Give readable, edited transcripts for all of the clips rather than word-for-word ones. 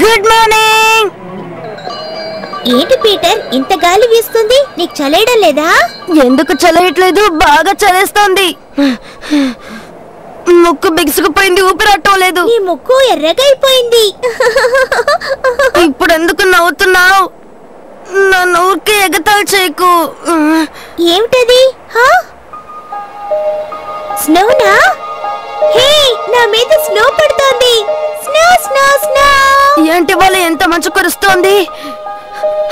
Good morning. ఏంటి Peter, ఇంత గాలి వీస్తుంది, నీకు చలేయడం లేదా? ఎందుకు చలేయట్లేదు, బాగా చలేస్తోంది. ముక్కు బిగుసుకుపోయింది, ఊపిరాటం లేదు. నీ ముక్కు ఎర్రగా అయిపోయింది. ఇప్పుడు ఎందుకు నవ్వుతున్నావు? నన్ను ఊరికే ఎగతాళి చేయకు. ఏమిటది? స్నోనా? హే, నా మీద స్నో పడుతోంది. Snow snow snow. ఏంటి వాళ్ళ ఎంత మంచు కురుస్తోంది?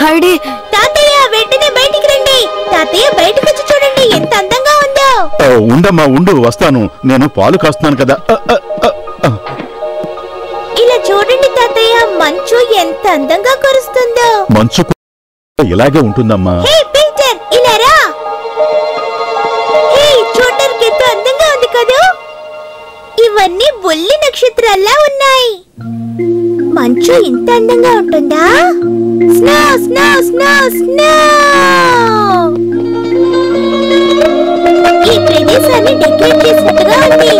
హైడీ, తాతయ్య వెంటనే బయటికి రండి. తాతయ్య బయటకు వచ్చి చూడండి, ఎంత అందంగా ఉందో. ఉండమ్మా, ఉండు, వస్తాను. నేను పాలు కాస్తున్నాను కదా. ఇలా చూడండి తాతయ్య, మంచు ఎంత అందంగా కురుస్తుందో. మంచు ఇలాగే ఉంటుందమ్మా. హే పీటర్, ఇలా రా. హే, చూడడానికి ఎంత అందంగా ఉంది కదా. ఇవన్నీ బొల్లి నక్షత్రాల్లా ఉన్నాయి. మంచు ఇంత అందంగా ఉంటుందా? Snow snow snow snow. ఈ ప్రదేశాన్ని డెకరేట్ చేసినట్టుగా ఉంది.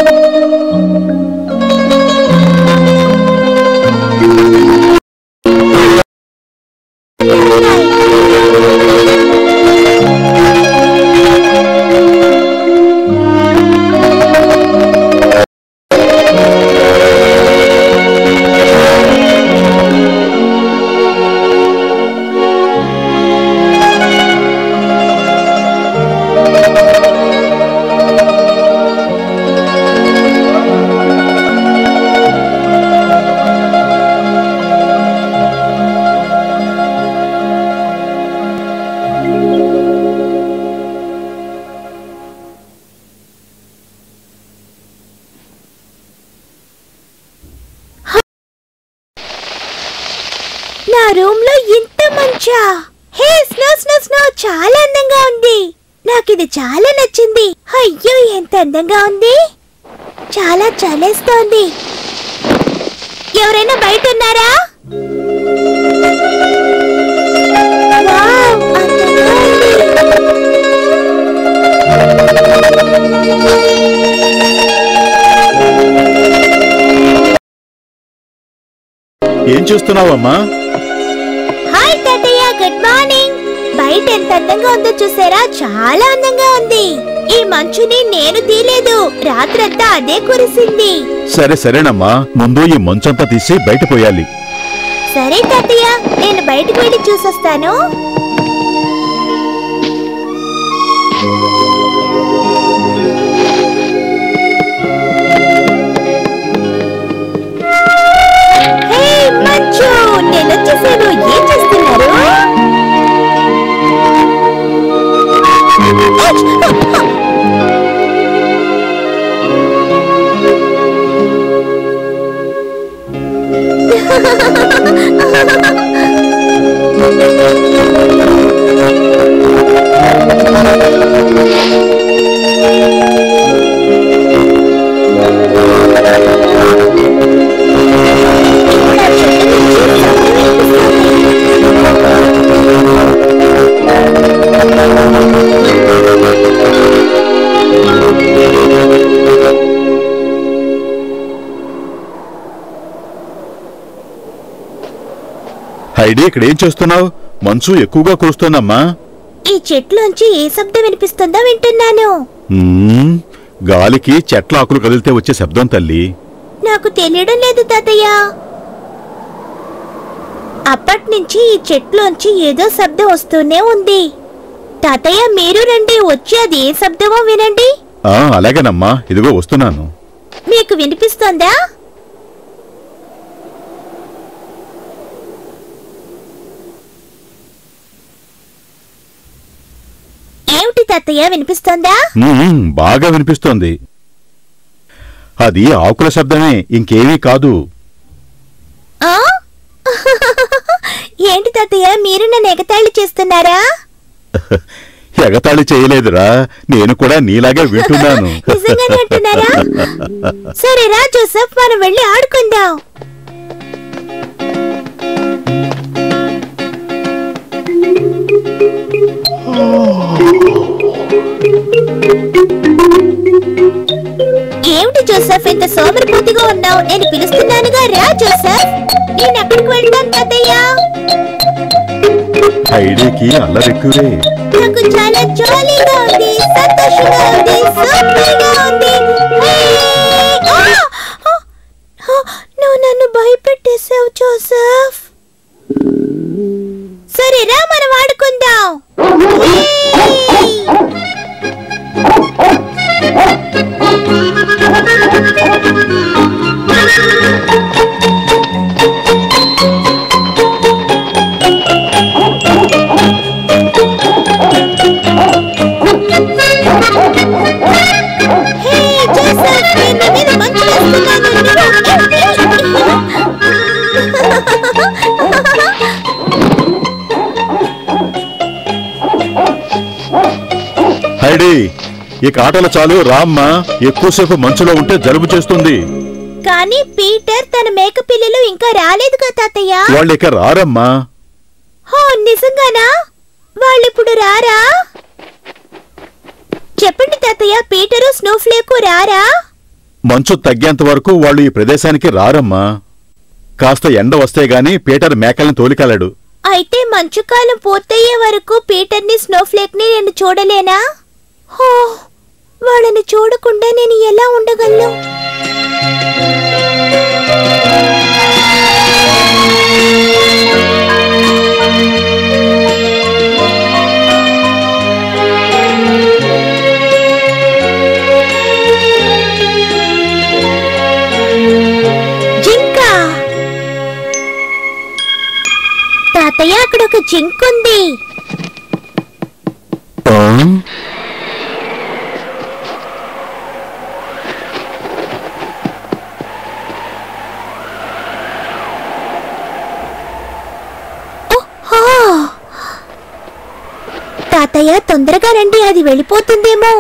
నా రూమ్ లో ఇంత మంచా? హే స్నో స్నో స్నో, చాలా అందంగా ఉంది. నాకిది చాలా నచ్చింది. అయ్యో, ఎంత అందంగా ఉంది. చాలా చలేస్తోంది. ఎవరైనా బయట ఉన్నారా? వావ్, అందంగా ఉంది. ఏం చూస్తున్నావమ్మా? హాయ్ తాతయ్య, గుడ్ మార్నింగ్. బయట ఎంత అందంగా ఉందో చూసారా? చాలా అందంగా ఉంది. ఈ మంచుని నేను తీలేదు, రాత్రంతా అదే కురిసింది. సరేనమ్మా, ముందు ఈ మంచంతా తీసి బయట పోయాలి. సరే తాతయ్య, నేను బయటకు వెళ్ళి చూసొస్తాను. హే మంచు, నేను వచ్చేసాను. ఏం చేస్తున్నారు? హైడీ, ఇక్కడేం చేస్తున్నావు? మంచు ఎక్కువగా కురుస్తోందమ్మా. ఈ చెట్లోంచి ఏ శబ్దం వినిపిస్తుందో వింటున్నాను. గాలికి చెట్ల ఆకులు కదిలితే వచ్చే శబ్దం తల్లి. నాకు తెలియడం లేదు తాతయ్య. అప్పట్నుంచి ఈ చెట్లోంచి ఏదో శబ్దం వస్తూనే ఉంది. తాతయ్య, మీరు రండి, వచ్చి అది ఏ శబ్దమో వినండి. అలాగేనమ్మా, ఇదిగో వస్తున్నాను. మీకు వినిపిస్తోందా? ఏమిటి తాతయ్య, వినిపిస్తోందా? బాగా వినిపిస్తోంది. అది ఆకుల శబ్దమే, ఇంకేమీ కాదు. ఏంటి తాతయ్య, మీరు నన్ను ఎగతాళి చేస్తున్నారా? ఎగతాళి చేయలేదురా, నేను కూడా నీలాగే వింటున్నాను. నిజంగానే అంటున్నారా? సరేరా జోసెఫ్, మనం వెళ్ళి ఆడుకుందాం. ఏమిటి జోసెఫ్, ఇంత సోమరిపోతుగా ఉన్నావు? నేను పిలుస్తున్నానుగా, రా జోసెఫ్. నేను ఎక్కడికి వెళ్ళి తాతయ్య. హైడీకి అల్లరెక్కువే. నాకు చాలా జాలీగా ఉంది, సంతోషంగా ఉంది, సూపర్గా ఉంది. నువ్వు నన్ను భయపెట్టేసావు జోసెఫ్. సరేరా మనం ఆడుకుందాం. హైడీ, ఇక ఆటలు చాలు రామ్మా. ఎక్కువసేపు మంచులో ఉంటే జలుబు చేస్తుంది. కానీ పీటర్ తన మేక పిల్లలు ఇంకా రాలేదుగా తాతయ్య. వాళ్ళు ఇక రారమ్మా. నిజంగానా? వాళ్ళిప్పుడు రారా? చెప్పండి తాతయ్య, పీటరు స్నోఫ్లేకు రారా? మంచు తగ్గేంత వరకు వాళ్ళు ఈ ప్రదేశానికి రారమ్మా. కాస్త ఎండ వస్తే గాని పీటర్ మేకల్ని తోలికెళ్ళడు. అయితే మంచుకాలం పూర్తయ్యే వరకు పీటర్ని స్నోఫ్లేక్ ని నేను చూడలేనా? వాళ్ళని చూడకుండా నేను ఎలా ఉండగలను? తాతయ్య, అక్కడ ఒక జింక్ ఉంది. తాతయ్య, తొందరగా రండి, అది వెళ్ళిపోతుందేమో.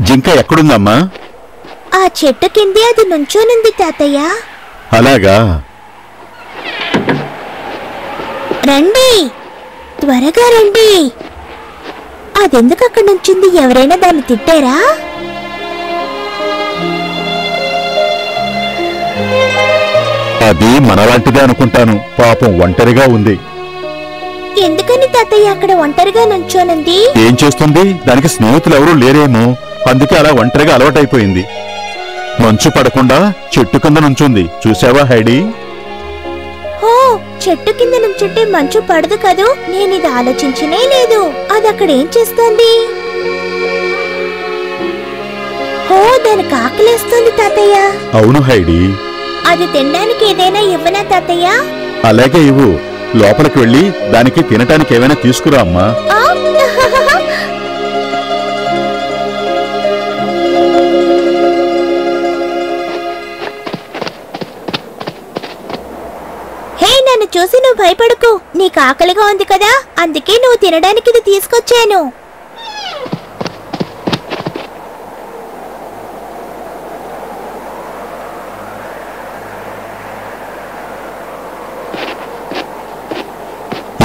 జింక ఎక్కడుందమ్మా? ఆ చెట్టు కిందే అది నుంచోనుంది తాతయ్య. అలాగా? రండి, త్వరగా రండి. అదెందుకు అక్కడ నుంచింది? ఎవరైనా దాన్ని తిట్టారా? అది మనలాంటిదే అనుకుంటాను. పాపం ఒంటరిగా ఉంది. ఎందుకని తాతయ్య అక్కడ ఒంటరిగా నుంచోనుంది? ఏం చేస్తుంది? దానికి స్నేహితులు ఎవరూ లేరేమో, అందుకే అలా ఒంటరిగా అలవాటైపోయింది. మంచు పడకుండా చెట్టు కింద నుంచుంది. చూసావా హైడీ? చెట్టు కింద నుంచుంటే మంచు పడదు కదూ. నేనిది ఆలోచించనే లేదు. అది అక్కడ ఏం చేస్తోంది? దానికి ఆకలేస్తుంది తాతయ్య. అవును హైడీ. అది తినడానికి ఏదైనా ఇవ్వనా తాతయ్య? అలాగే ఇవ్వు. లోపలికి వెళ్ళి దానికి తినటానికి ఏమైనా తీసుకురా అమ్మా. నన్ను చూసి నువ్వు భయపడకు. నీకు ఆకలిగా ఉంది కదా, అందుకే నువ్వు తినడానికి ఇది తీసుకొచ్చాను.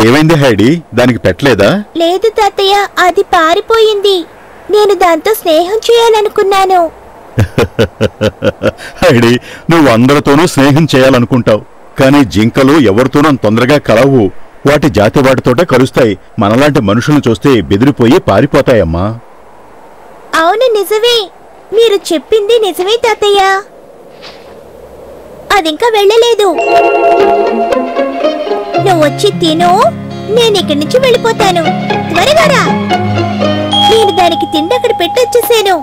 ఏమైంది హైడీ? దానికి పెట్టలేదా? లేదు తాతయ్య, అది పారిపోయింది. నేను దాంతో స్నేహం చేయాలనుకున్నాను. హైడీ, నువ్వు అందరితోనూ స్నేహం చేయాలనుకుంటావు, కానీ జింకలు ఎవరితోనూ తొందరగా కలవు. వాటి జాతి వాటితోటే కలుస్తాయి. మనలాంటి మనుషులను చూస్తే బెదిరిపోయి పారిపోతాయమ్మా. అవును, నిజమే. మీరు చెప్పింది నిజమే తాతయ్య. అదింకా వెళ్ళలేదు. నువ్వు వచ్చి తిను, నేను ఇక్కడి నుంచి వెళ్ళిపోతాను. త్వరగా రా. నేను దానికి తిండి అక్కడ పెట్టొచ్చేసాను.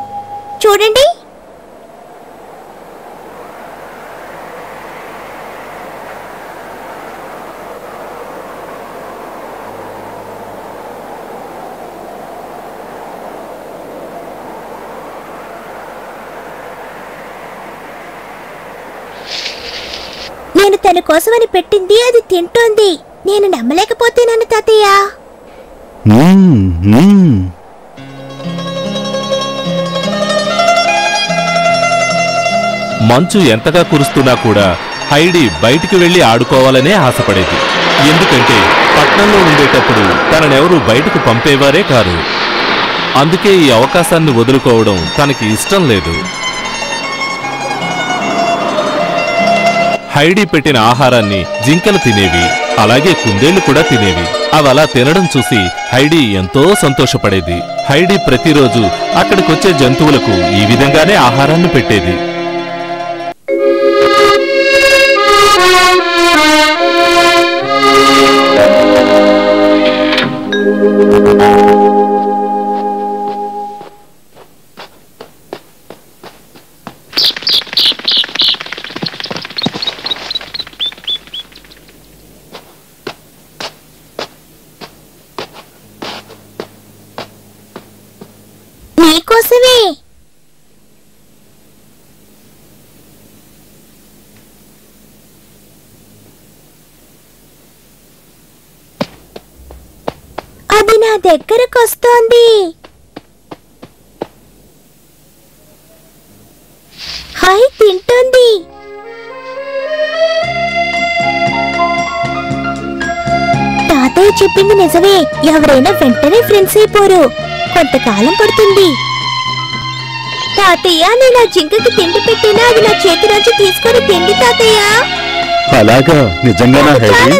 చూడండి. నేను తన కోసమని పెట్టింది అది తింటోంది. నేను నమ్మలేకపోతున్నాను తాతయ్య. మంచు ఎంతగా కురుస్తున్నా కూడా హైడీ బయటికి వెళ్లి ఆడుకోవాలనే ఆశపడేది. ఎందుకంటే పట్నంలో ఉండేటప్పుడు తననెవరూ బయటకు పంపేవారే కాదు. అందుకే ఈ అవకాశాన్ని వదులుకోవడం తనకి ఇష్టం లేదు. హైడీ పెట్టిన ఆహారాన్ని జింకలు తినేవి, అలాగే కుందేళ్లు కూడా తినేవి. అవి అలా తినడం చూసి హైడీ ఎంతో సంతోషపడేది. హైడీ ప్రతిరోజు అక్కడికొచ్చే జంతువులకు ఈ విధంగానే ఆహారాన్ని పెట్టేది. నీకోసమే. అది నా దగ్గరకొస్తోంది. హాయ్, తింటోంది. తాతయ్య చెప్పింది నిజమే. ఎవరైనా వెంటనే ఫ్రెండ్స్ అయిపోరు, కొంతకాలం పడుతుంది. తాతయ్య, నేను ఆ జింకకి తిండి పెట్టినా అది నా చేతి నుంచి తీసుకొని తిండి తాతయ్య. అలాగా? నిజంగానా హైడీ? చాలా